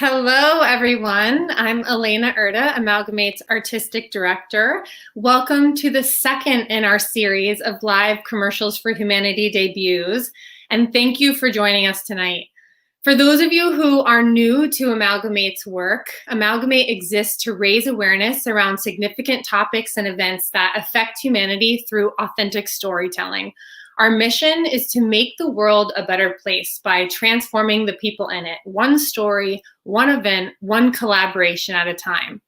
Hello, everyone. I'm Elena Erda, Amalgamate's Artistic Director. Welcome to the second in our series of live Commercials for Humanity debuts, and thank you for joining us tonight. For those of you who are new to Amalgamate's work, Amalgamate exists to raise awareness around significant topics and events that affect humanity through authentic storytelling. Our mission is to make the world a better place by transforming the people in it, one story, one event, one collaboration at a time.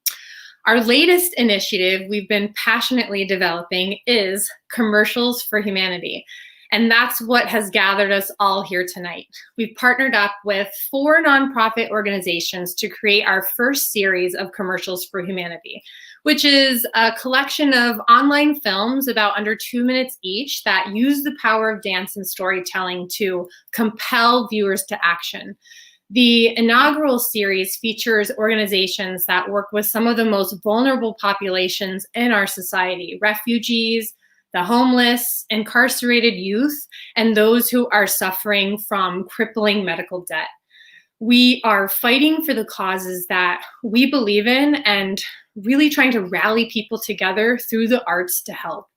Our latest initiative we've been passionately developing is Commercials for Humanity. And that's what has gathered us all here tonight. We've partnered up with 4 nonprofit organizations to create our first series of Commercials for Humanity, which is a collection of online films about under 2 minutes each that use the power of dance and storytelling to compel viewers to action. The inaugural series features organizations that work with some of the most vulnerable populations in our society: refugees, the homeless, incarcerated youth, and those who are suffering from crippling medical debt. We are fighting for the causes that we believe in and really trying to rally people together through the arts to help.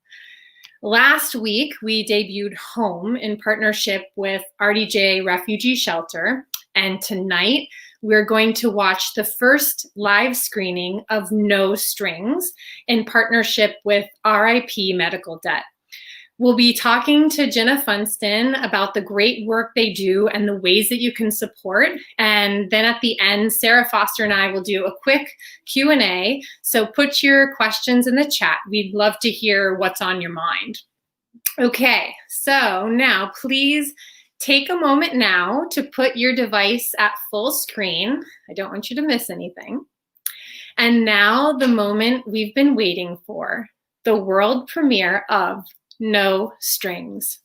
Last week, we debuted Home in partnership with RDJ Refugee Shelter, and tonight we're going to watch the first live screening of No Strings in partnership with RIP Medical Debt. We'll be talking to Jenna Funston about the great work they do and the ways that you can support. And then at the end, Sarah Foster and I will do a quick Q&A. So put your questions in the chat. We'd love to hear what's on your mind. Okay, so now please take a moment now to put your device at full screen. I don't want you to miss anything. And now the moment we've been waiting for, the world premiere of No Strings.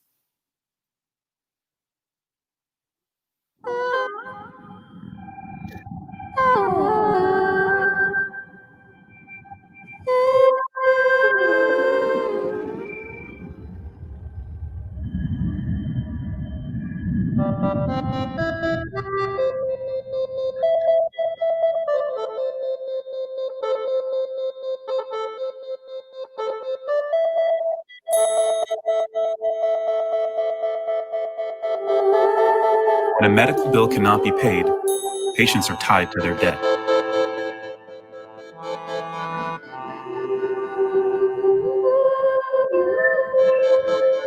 When a medical bill cannot be paid, patients are tied to their debt.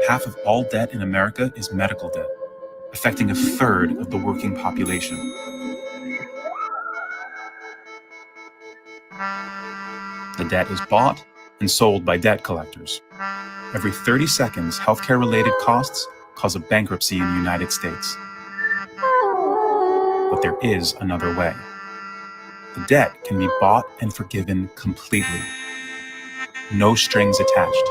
Half of all debt in America is medical debt, affecting a third of the working population. The debt is bought and sold by debt collectors. Every 30 seconds, healthcare-related costs cause a bankruptcy in the United States. But there is another way. The debt can be bought and forgiven completely. No strings attached.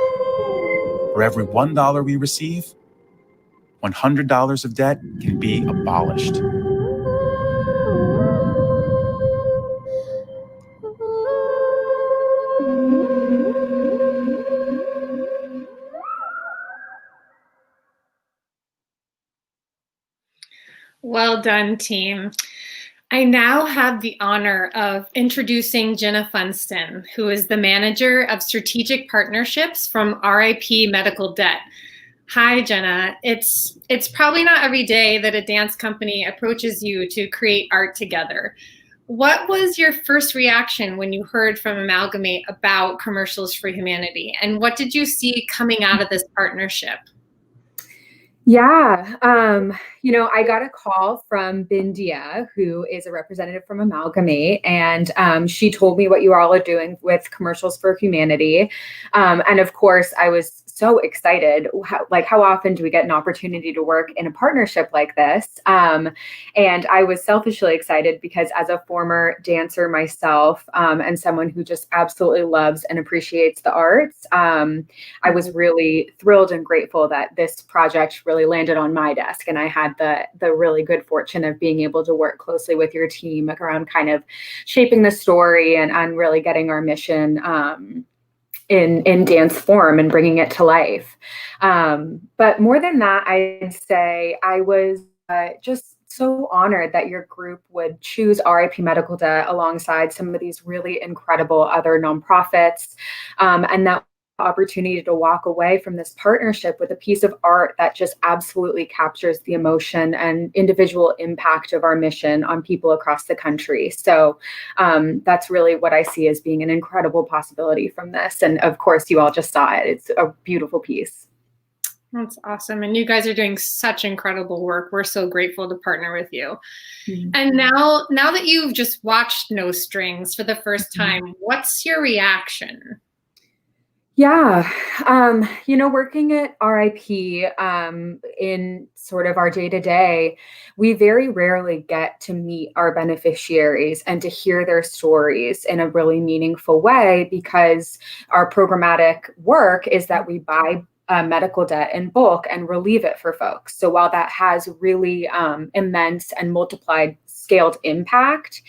For every $1 we receive, $100 of debt can be abolished. Well done, team. I now have the honor of introducing Jenna Funston, who is the Manager of Strategic Partnerships from RIP Medical Debt. Hi, Jenna. It's probably not every day that a dance company approaches you to create art together. What was your first reaction when you heard from Amalgamate about Commercials for Humanity, and what did you see coming out of this partnership? Yeah, I got a call from Bindia, who is a representative from Amalgamate, and she told me what you all are doing with Commercials for Humanity. And of course, I was so excited. How often do we get an opportunity to work in a partnership like this? And I was selfishly excited because as a former dancer myself, and someone who just absolutely loves and appreciates the arts, I was really thrilled and grateful that this project really landed on my desk. And I had the really good fortune of being able to work closely with your team around kind of shaping the story and really getting our mission in dance form and bringing it to life. But more than that, I'd say I was just so honored that your group would choose RIP Medical Debt alongside some of these really incredible other nonprofits, and that opportunity to walk away from this partnership with a piece of art that just absolutely captures the emotion and individual impact of our mission on people across the country. So that's really what I see as being an incredible possibility from this. And of course, you all just saw it. It's a beautiful piece. That's awesome. And you guys are doing such incredible work. We're so grateful to partner with you. Mm-hmm. And now that you've just watched No Strings for the first time, what's your reaction? Yeah, working at RIP in sort of our day-to-day, we very rarely get to meet our beneficiaries and to hear their stories in a really meaningful way, because our programmatic work is that we buy medical debt in bulk and relieve it for folks. So while that has really immense and multiplied scaled impact,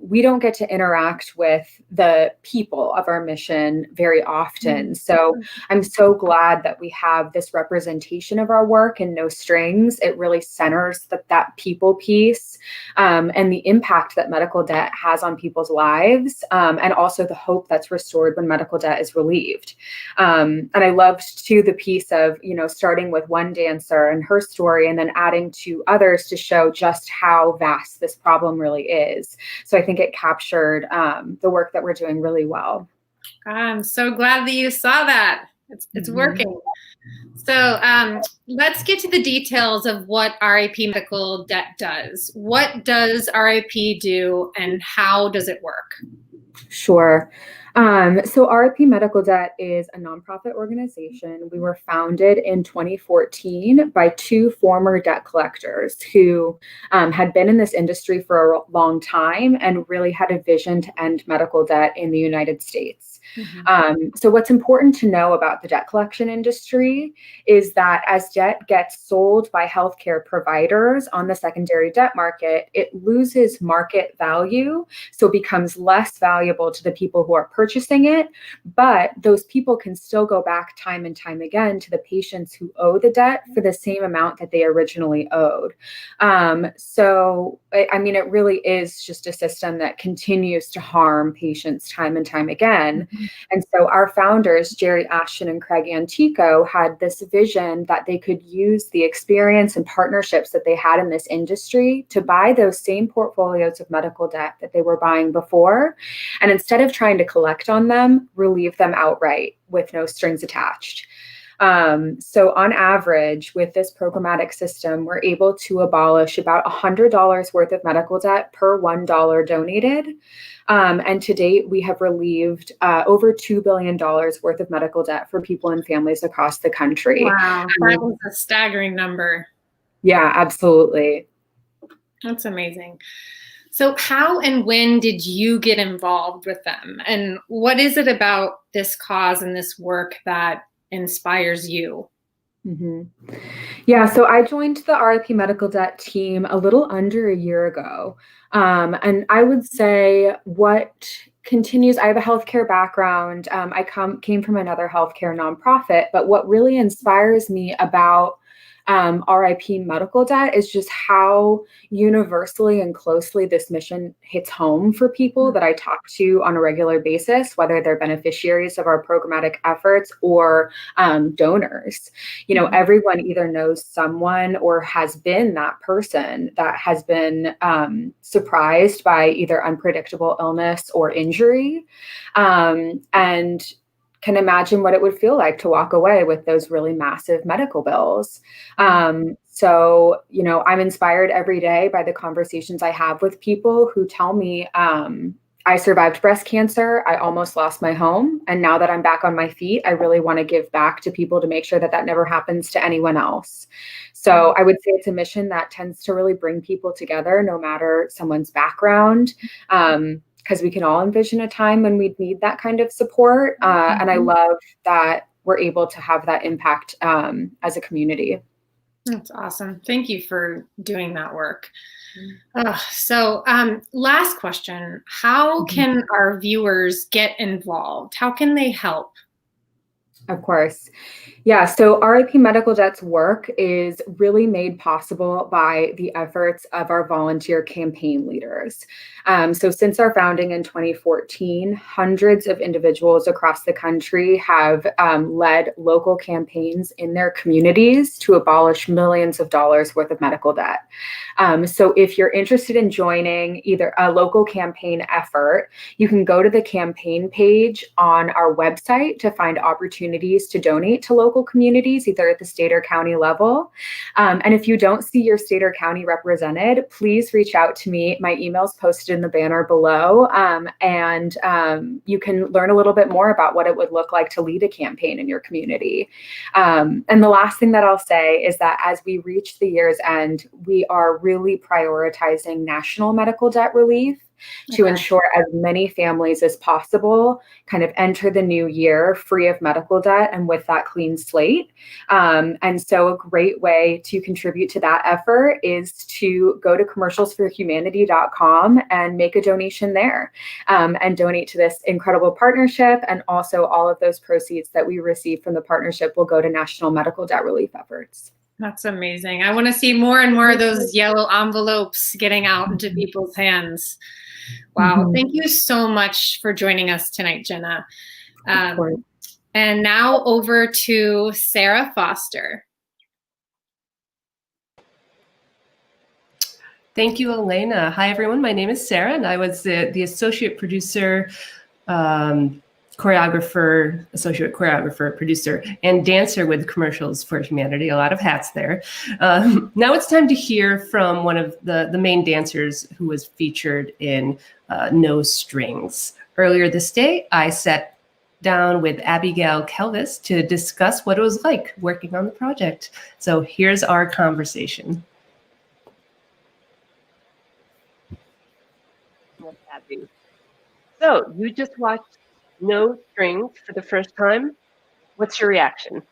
we don't get to interact with the people of our mission very often. So I'm so glad that we have this representation of our work in No Strings. It really centers that people piece and the impact that medical debt has on people's lives, and also the hope that's restored when medical debt is relieved. And I loved too the piece of, starting with one dancer and her story and then adding to others to show just how vast this problem really is. So I think it captured the work that we're doing really well. I'm so glad that you saw that. It's working. So let's get to the details of what RIP Medical Debt does. What does RIP do and how does it work? Sure. So RIP Medical Debt is a nonprofit organization. We were founded in 2014 by two former debt collectors who had been in this industry for a long time and really had a vision to end medical debt in the United States. So what's important to know about the debt collection industry is that as debt gets sold by healthcare providers on the secondary debt market, it loses market value, so becomes less valuable to the people who are purchasing it. But those people can still go back time and time again to the patients who owe the debt for the same amount that they originally owed. It really is just a system that continues to harm patients time and time again. And so our founders, Jerry Ashton and Craig Antico, had this vision that they could use the experience and partnerships that they had in this industry to buy those same portfolios of medical debt that they were buying before. And instead of trying to collect on them, relieve them outright with no strings attached. So on average, with this programmatic system, we're able to abolish about $100 worth of medical debt per $1 donated. And to date, we have relieved over $2 billion worth of medical debt for people and families across the country. Wow, that was a staggering number. Yeah, absolutely. That's amazing. So how and when did you get involved with them? And what is it about this cause and this work that inspires you? Yeah, so I joined the RIP Medical Debt team a little under a year ago. And I would say what continues, I have a healthcare background. I came from another healthcare nonprofit, but what really inspires me about RIP Medical Debt is just how universally and closely this mission hits home for people that I talk to on a regular basis, whether they're beneficiaries of our programmatic efforts or donors. Everyone either knows someone or has been that person that has been surprised by either unpredictable illness or injury, and can imagine what it would feel like to walk away with those really massive medical bills. So, I'm inspired every day by the conversations I have with people who tell me, I survived breast cancer, I almost lost my home, and now that I'm back on my feet, I really want to give back to people to make sure that that never happens to anyone else. So I would say it's a mission that tends to really bring people together, no matter someone's background. Because we can all envision a time when we'd need that kind of support. And I love that we're able to have that impact as a community. That's awesome. Thank you for doing that work. So last question, how can our viewers get involved? How can they help? Of course. Yeah, so RIP Medical Debt's work is really made possible by the efforts of our volunteer campaign leaders. So since our founding in 2014, hundreds of individuals across the country have led local campaigns in their communities to abolish millions of dollars worth of medical debt. So if you're interested in joining either a local campaign effort, you can go to the campaign page on our website to find opportunities to donate to local communities, either at the state or county level. And if you don't see your state or county represented, please reach out to me. My email's posted in the banner below, and you can learn a little bit more about what it would look like to lead a campaign in your community. And the last thing that I'll say is that as we reach the year's end, we are really prioritizing national medical debt relief to ensure as many families as possible kind of enter the new year free of medical debt and with that clean slate. And so a great way to contribute to that effort is to go to commercialsforhumanity.com and make a donation there, and donate to this incredible partnership. And also all of those proceeds that we receive from the partnership will go to national medical debt relief efforts. That's amazing. I want to see more and more of those yellow envelopes getting out into people's hands. Wow. Thank you so much for joining us tonight, Jenna. And now over to Sarah Foster. Thank you, Elena. Hi, everyone. My name is Sarah, and I was the associate producer, choreographer, associate choreographer, producer, and dancer with Commercials for Humanity. A lot of hats there. Now it's time to hear from one of the main dancers who was featured in No Strings. Earlier this day, I sat down with Abigail Kelvis to discuss what it was like working on the project. So here's our conversation. Abby. So you just watched No Strings for the first time. What's your reaction?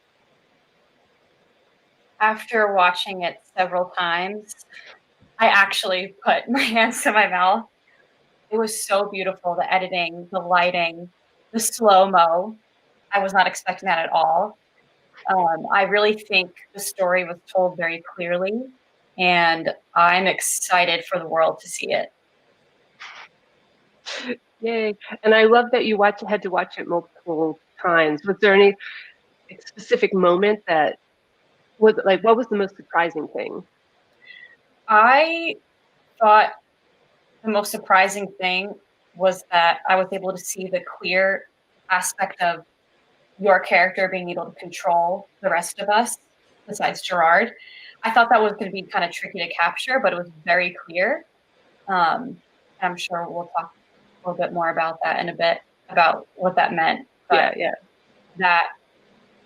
After watching it several times, I actually put my hands to my mouth. It was so beautiful, the editing, the lighting, the slow-mo. I was not expecting that at all. I really think the story was told very clearly, and I'm excited for the world to see it. Yay. And I love that you had to watch it multiple times. Was there any specific moment that was like, what was the most surprising thing? I thought the most surprising thing was that I was able to see the clear aspect of your character being able to control the rest of us besides Gerard. I thought that was going to be kind of tricky to capture, but it was very clear. I'm sure we'll talk a little bit more about that in a bit, about what that meant. But yeah, that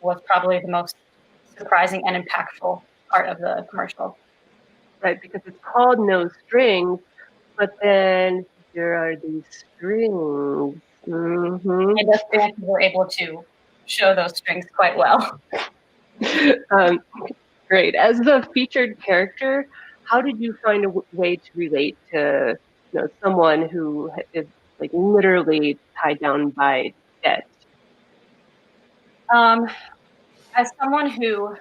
was probably the most surprising and impactful part of the commercial. Right, because it's called No Strings, but then there are these strings. And the dancers were able to show those strings quite well. Great. As the featured character, how did you find a way to relate to someone who is like literally tied down by debt? As someone who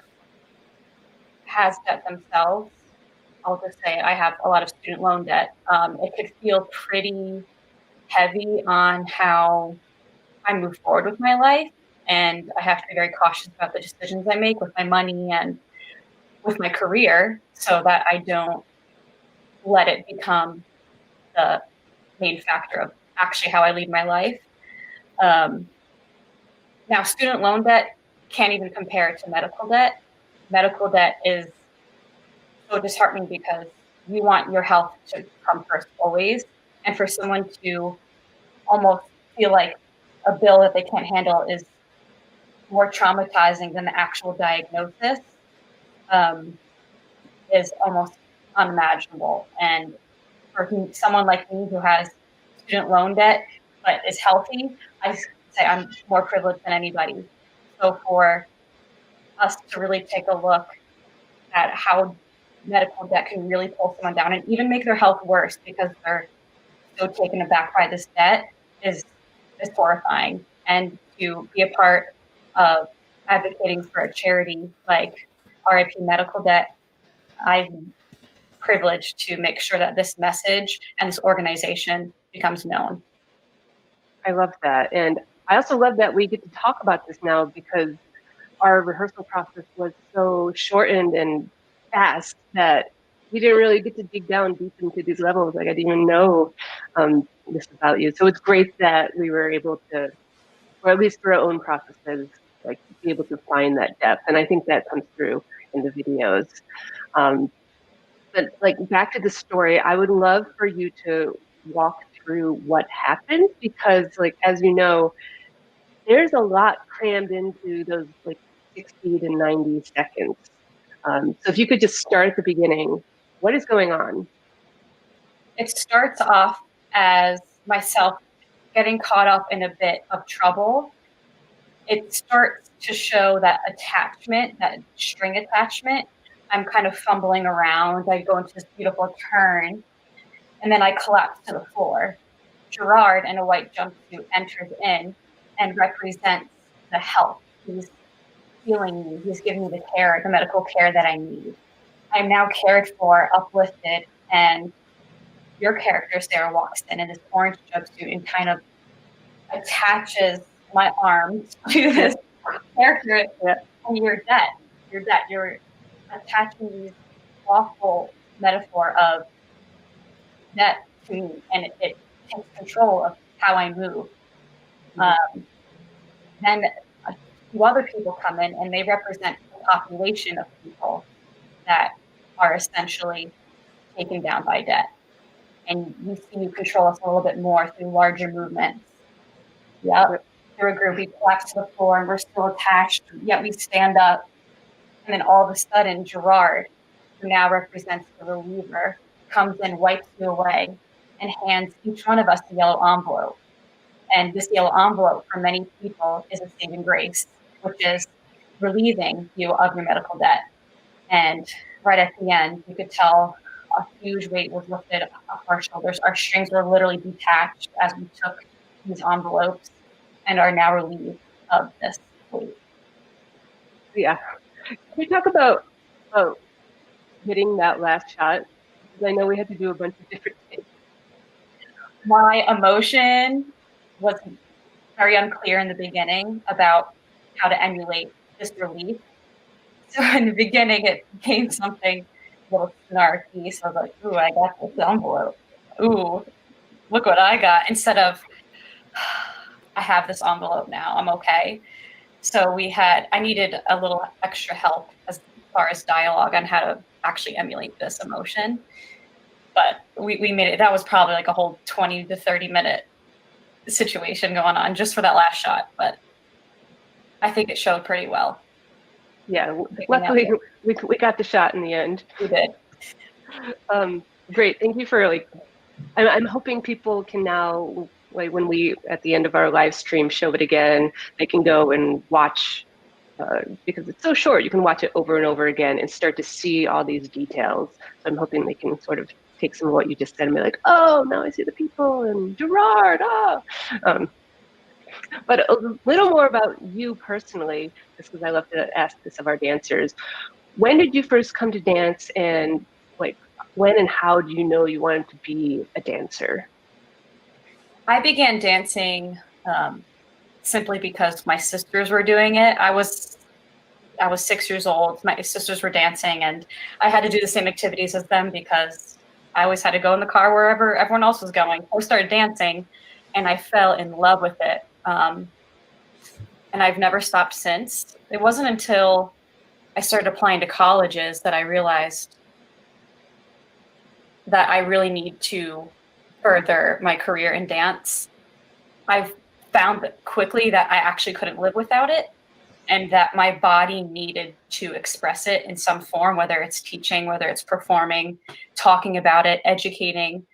has debt themselves, I'll just say I have a lot of student loan debt. It could feel pretty heavy on how I move forward with my life. And I have to be very cautious about the decisions I make with my money and with my career so that I don't let it become the main factor of actually how I lead my life. Now, student loan debt can't even compare to medical debt. Medical debt is so disheartening because you want your health to come first always. And for someone to almost feel like a bill that they can't handle is more traumatizing than the actual diagnosis is almost unimaginable. And for someone like me who has student loan debt but is healthy, I say I'm more privileged than anybody. So for us to really take a look at how medical debt can really pull someone down and even make their health worse because they're so taken aback by this debt is horrifying. And to be a part of advocating for a charity like RIP Medical Debt, I'm privileged to make sure that this message and this organization becomes known. I love that. And I also love that we get to talk about this now because our rehearsal process was so shortened and fast that we didn't really get to dig down deep into these levels. Like I didn't even know this about you. So it's great that we were able to, or at least for our own processes, like be able to find that depth. And I think that comes through in the videos. But like back to the story, I would love for you to walk through what happened because like, as you know, there's a lot crammed into those like 60 to 90 seconds. So if you could just start at the beginning, what is going on? It starts off as myself getting caught up in a bit of trouble. It starts to show that attachment, that string attachment. I'm kind of fumbling around. I go into this beautiful turn, and then I collapse to the floor. Gerard, in a white jumpsuit, enters in and represents the help. He's healing me. He's giving me the care, the medical care that I need. I'm now cared for, uplifted, and your character, Sarah, walks in this orange jumpsuit and kind of attaches my arms to this character. And you're dead. You're dead. You're attaching these awful metaphor of death to me, and it takes control of how I move. Then a few other people come in, and they represent the population of people that are essentially taken down by debt. And you see you control us a little bit more through larger movements. Yep. Through a group, we collapse to the floor and we're still attached, yet we stand up. And then all of a sudden, Gerard, who now represents the reliever, comes in, wipes you away, and hands each one of us a yellow envelope. And this yellow envelope for many people is a saving grace, which is relieving you of your medical debt. And right at the end, you could tell a huge weight was lifted off our shoulders. Our strings were literally detached as we took these envelopes and are now relieved of this weight. Yeah. Can we talk about hitting that last shot? Because I know we had to do a bunch of different things. My emotion was very unclear in the beginning about how to emulate this relief. So in the beginning, it became something a little snarky. So I was like, ooh, I got this envelope. Ooh, look what I got. Instead of, I have this envelope now, I'm okay. So I needed a little extra help as far as dialogue on how to actually emulate this emotion. But we made it. That was probably like a whole 20 to 30 minute situation going on just for that last shot. But I think it showed pretty well. Yeah, luckily we got the shot in the end. We did. Great, thank you for I'm hoping people can now, like when we at the end of our live stream show it again, they can go and watch because it's so short. You can watch it over and over again and start to see all these details. So I'm hoping they can sort of take some of what you just said and be like, oh, now I see the people and Gerard. But a little more about you personally, just because I love to ask this of our dancers. When did you first come to dance, and like when and how do you know you wanted to be a dancer? I began dancing simply because my sisters were doing it. I was 6 years old. My sisters were dancing, and I had to do the same activities as them because I always had to go in the car wherever everyone else was going. I started dancing, and I fell in love with it. And I've never stopped since. It wasn't until I started applying to colleges that I realized that I really need to further my career in dance. I've found that quickly that I actually couldn't live without it, and that my body needed to express it in some form, whether it's teaching, whether it's performing, talking about it, educating.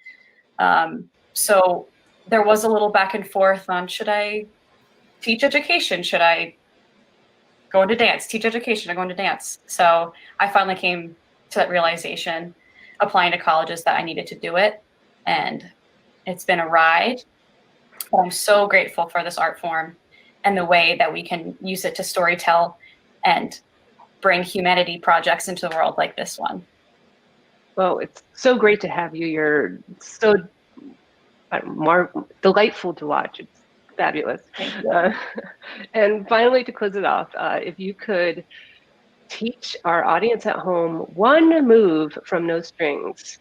So there was a little back and forth on, should I teach education? Should I go into dance? Teach education or go into dance? So I finally came to that realization, applying to colleges, that I needed to do it. And it's been a ride. But I'm so grateful for this art form and the way that we can use it to storytell and bring humanity projects into the world like this one. Well, it's so great to have you. You're so delightful to watch. It's fabulous. And finally, to close it off, if you could teach our audience at home one move from No Strings.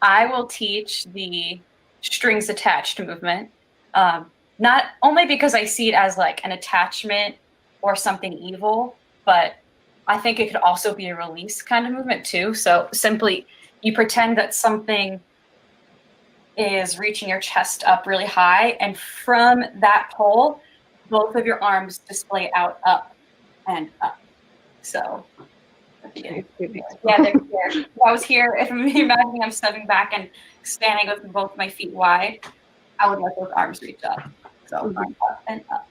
I will teach the strings attached movement, not only because I see it as like an attachment or something evil, but I think it could also be a release kind of movement too. So simply you pretend that something is reaching your chest up really high, and from that pole, both of your arms display out, up, and up. So, yeah, they're here. If I was here, if I'm imagining I'm stepping back and standing with both my feet wide, I would let those arms reach up. So, up and up.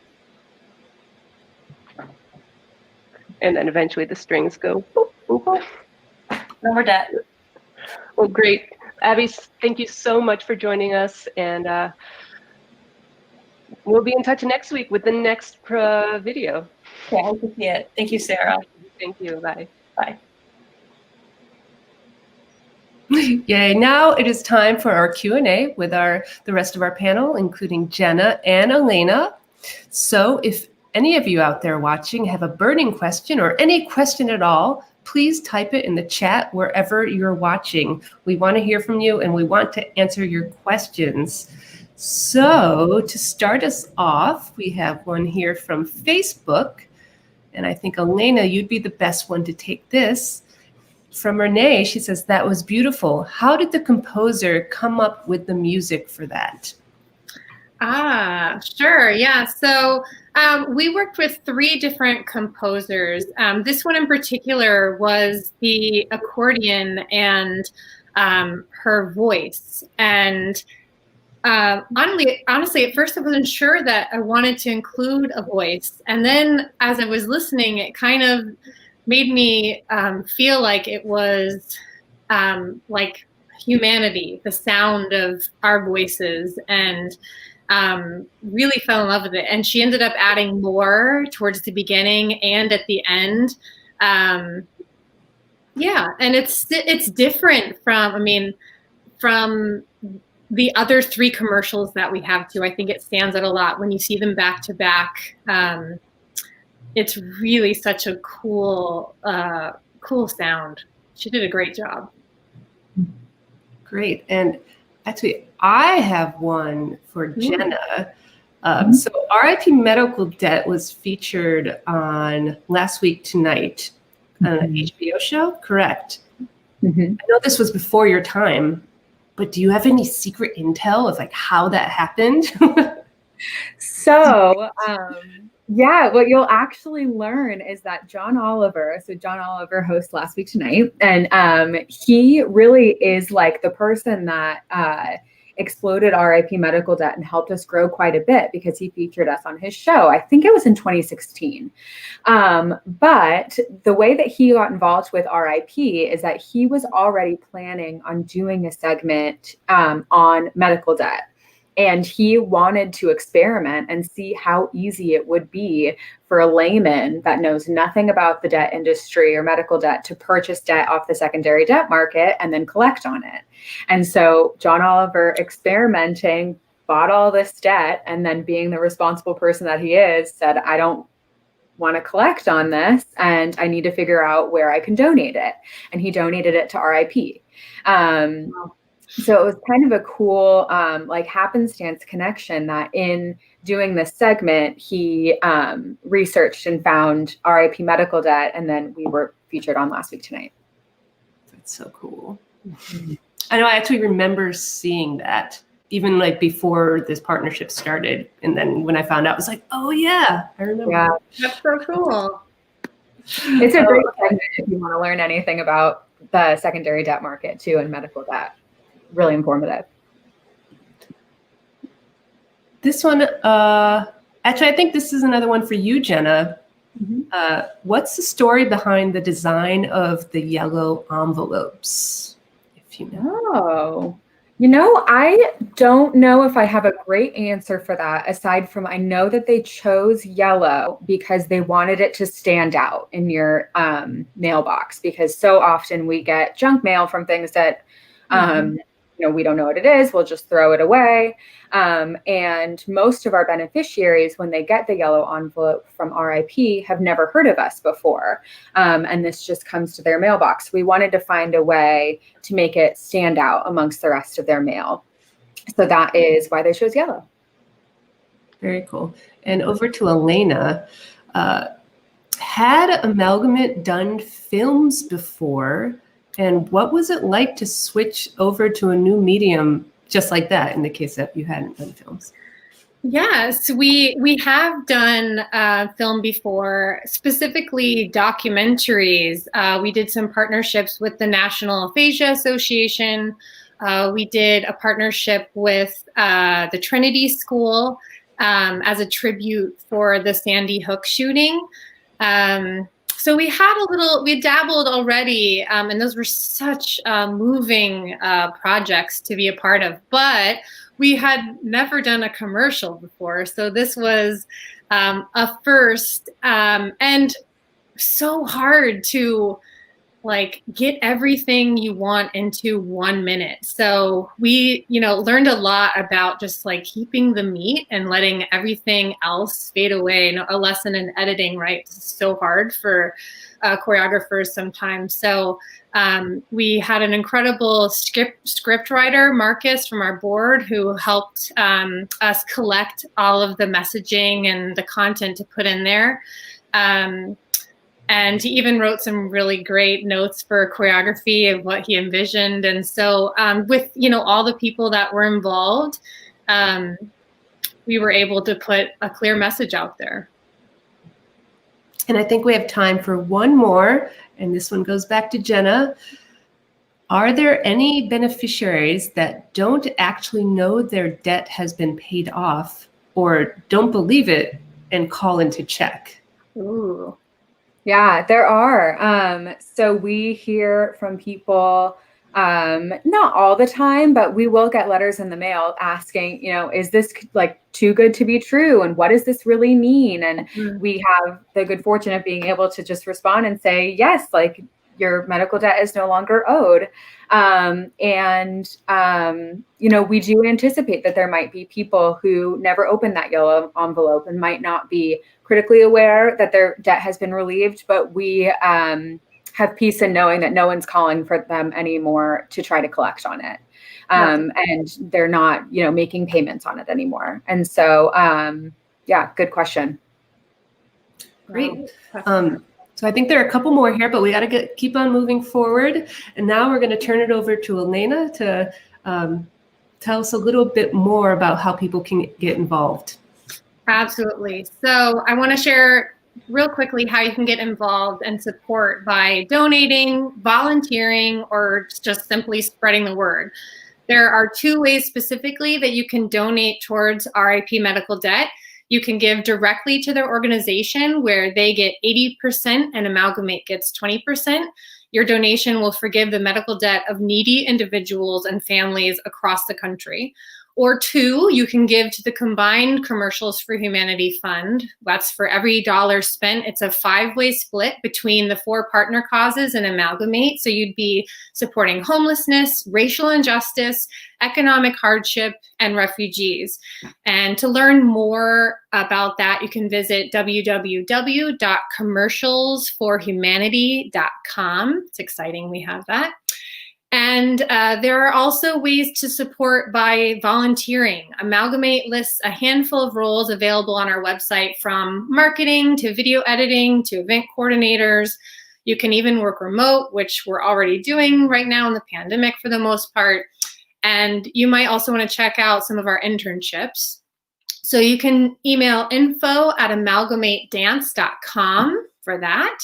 And then eventually the strings go boop, boop, boop. Then we're dead. Well, great. Abby, thank you so much for joining us. And we'll be in touch next week with the next video. Okay, I hope to see it. Thank you, Sarah. Thank you. Bye. Bye. Yay. Now it is time for our Q&A with the rest of our panel, including Jenna and Elena. So if any of you out there watching have a burning question or any question at all, please type it in the chat wherever you're watching. We want to hear from you and we want to answer your questions. So to start us off, we have one here from Facebook. And I think, Elena, you'd be the best one to take this. From Renee, she says, that was beautiful. How did the composer come up with the music for that? Sure. Yeah. So we worked with 3 different composers. This one in particular was the accordion and her voice. And honestly, at first I wasn't sure that I wanted to include a voice. And then as I was listening, it kind of made me feel like it was like humanity, the sound of our voices, and really fell in love with it. And she ended up adding more towards the beginning and at the end. Yeah, and it's different from the other 3 commercials that we have too. I think it stands out a lot when you see them back to back. It's really such a cool sound. She did a great job. Great. And actually, I have one for Jenna. So RIP Medical Debt was featured on Last Week Tonight on an HBO show, correct? I know this was before your time, but do you have any secret intel of like how that happened? So, yeah, what you'll actually learn is that John Oliver hosts Last Week Tonight, and he really is like the person that exploded RIP Medical Debt and helped us grow quite a bit because he featured us on his show. I think it was in 2016. But the way that he got involved with RIP is that he was already planning on doing a segment on medical debt. And he wanted to experiment and see how easy it would be for a layman that knows nothing about the debt industry or medical debt to purchase debt off the secondary debt market and then collect on it. And so John Oliver, experimenting, bought all this debt, and then being the responsible person that he is, said, I don't want to collect on this and I need to figure out where I can donate it. And he donated it to RIP. So it was kind of a cool, like happenstance connection that in doing this segment, he researched and found RIP Medical Debt, and then we were featured on Last Week Tonight. That's so cool. I know I actually remember seeing that even like before this partnership started. And then when I found out, I was like, oh yeah, I remember. Yeah. That's so cool. It's a great segment if you want to learn anything about the secondary debt market too and medical debt. Really informative. This one, actually, I think this is another one for you, Jenna. What's the story behind the design of the yellow envelopes? If you know. Oh, I don't know if I have a great answer for that, aside from I know that they chose yellow because they wanted it to stand out in your mailbox, because so often we get junk mail from things that we don't know what it is. We'll just throw it away. And most of our beneficiaries, when they get the yellow envelope from RIP, have never heard of us before. And this just comes to their mailbox. We wanted to find a way to make it stand out amongst the rest of their mail. So that is why they chose yellow. Very cool. And over to Elena. Had Amalgamate done films before? And what was it like to switch over to a new medium just like that, in the case that you hadn't done films? Yes, we have done film before, specifically documentaries. We did some partnerships with the National Aphasia Association. We did a partnership with the Trinity School as a tribute for the Sandy Hook shooting. So we dabbled already, and those were such moving projects to be a part of, but we had never done a commercial before. So this was a first, and so hard to get everything you want into 1 minute. So we, learned a lot about just keeping the meat and letting everything else fade away. A lesson in editing, right? It's so hard for choreographers sometimes. So we had an incredible script writer, Marcus, from our board, who helped us collect all of the messaging and the content to put in there. And he even wrote some really great notes for choreography of what he envisioned. And so with, all the people that were involved, we were able to put a clear message out there. And I think we have time for one more, and this one goes back to Jenna. Are there any beneficiaries that don't actually know their debt has been paid off or don't believe it and call in to check? Ooh. Yeah, there are. So we hear from people, not all the time, but we will get letters in the mail asking, is this too good to be true? And what does this really mean? And we have the good fortune of being able to just respond and say, yes, your medical debt is no longer owed. We do anticipate that there might be people who never opened that yellow envelope and might not be critically aware that their debt has been relieved, but we have peace in knowing that no one's calling for them anymore to try to collect on it. And they're not, making payments on it anymore. And so, good question. Great. So I think there are a couple more here, but we got to keep on moving forward. And now we're going to turn it over to Elena to tell us a little bit more about how people can get involved. Absolutely. So I want to share real quickly how you can get involved and support by donating, volunteering, or just simply spreading the word. There are 2 ways specifically that you can donate towards RIP medical debt. You can give directly to their organization, where they get 80% and Amalgamate gets 20%. Your donation will forgive the medical debt of needy individuals and families across the country. Or 2, you can give to the combined Commercials for Humanity Fund. That's for every dollar spent. It's a 5-way split between the 4 partner causes and Amalgamate. So you'd be supporting homelessness, racial injustice, economic hardship, and refugees. And to learn more about that, you can visit www.commercialsforhumanity.com. It's exciting we have that. And there are also ways to support by volunteering. Amalgamate lists a handful of roles available on our website, from marketing to video editing to event coordinators. You can even work remote, which we're already doing right now in the pandemic for the most part. And you might also want to check out some of our internships. So you can email info@amalgamatedance.com for that.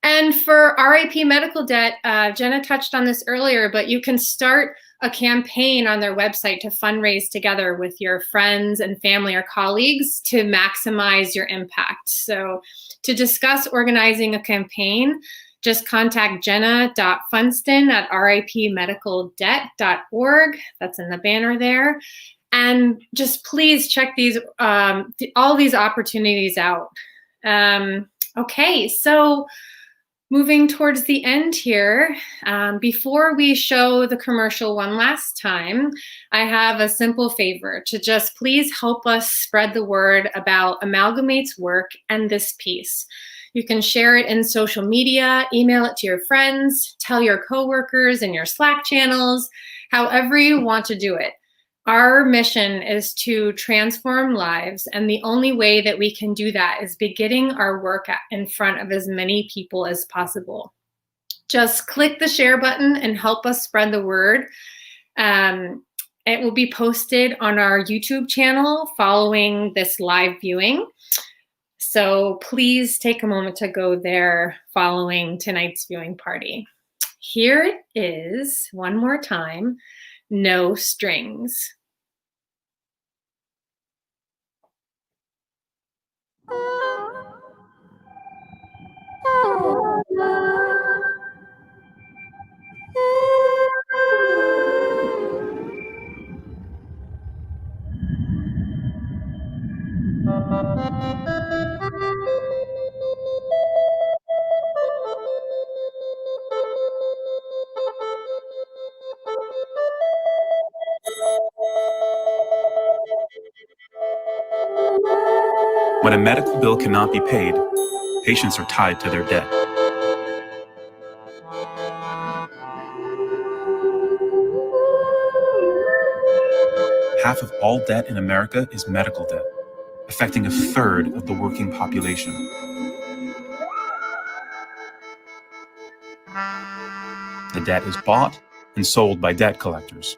And for RIP medical debt, Jenna touched on this earlier, but you can start a campaign on their website to fundraise together with your friends and family or colleagues to maximize your impact. So to discuss organizing a campaign, just contact jenna.funston@ripmedicaldebt.org. That's in the banner there. And just please check these all these opportunities out. Okay, so moving towards the end here, before we show the commercial one last time, I have a simple favor to just please help us spread the word about Amalgamate's work and this piece. You can share it in social media, email it to your friends, tell your coworkers in your Slack channels, however you want to do it. Our mission is to transform lives, and the only way that we can do that is by getting our work in front of as many people as possible. Just click the share button and help us spread the word. It will be posted on our YouTube channel following this live viewing. So please take a moment to go there following tonight's viewing party. Here it is, one more time, no strings. When a medical bill cannot be paid, patients are tied to their debt. Half of all debt in America is medical debt, affecting a third of the working population. The debt is bought and sold by debt collectors.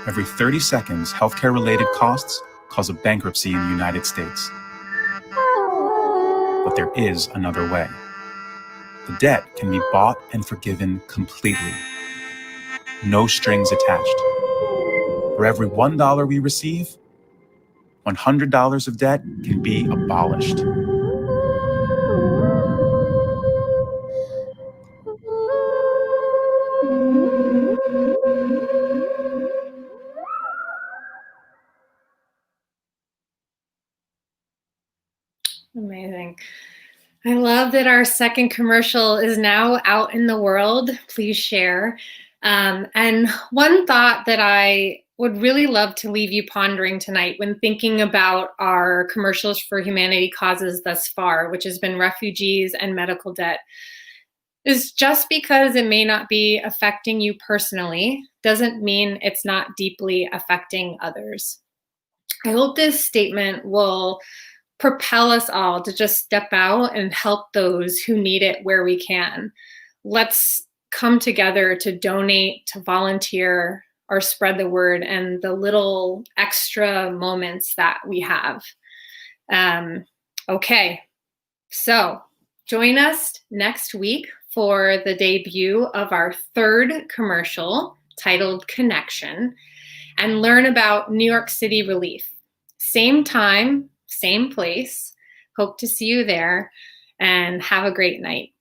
Every 30 seconds, healthcare-related costs cause a bankruptcy in the United States. But there is another way. The debt can be bought and forgiven completely. No strings attached. For every $1 we receive, $100 of debt can be abolished. Amazing. I love that our second commercial is now out in the world. Please share. And one thought that I would really love to leave you pondering tonight when thinking about our commercials for humanity causes thus far, which has been refugees and medical debt, is just because it may not be affecting you personally doesn't mean it's not deeply affecting others. I hope this statement will propel us all to just step out and help those who need it where we can. Let's come together to donate, to volunteer, or spread the word and the little extra moments that we have. Okay, so join us next week for the debut of our third commercial titled Connection, and learn about New York City Relief. Same time, same place. Hope to see you there, and have a great night.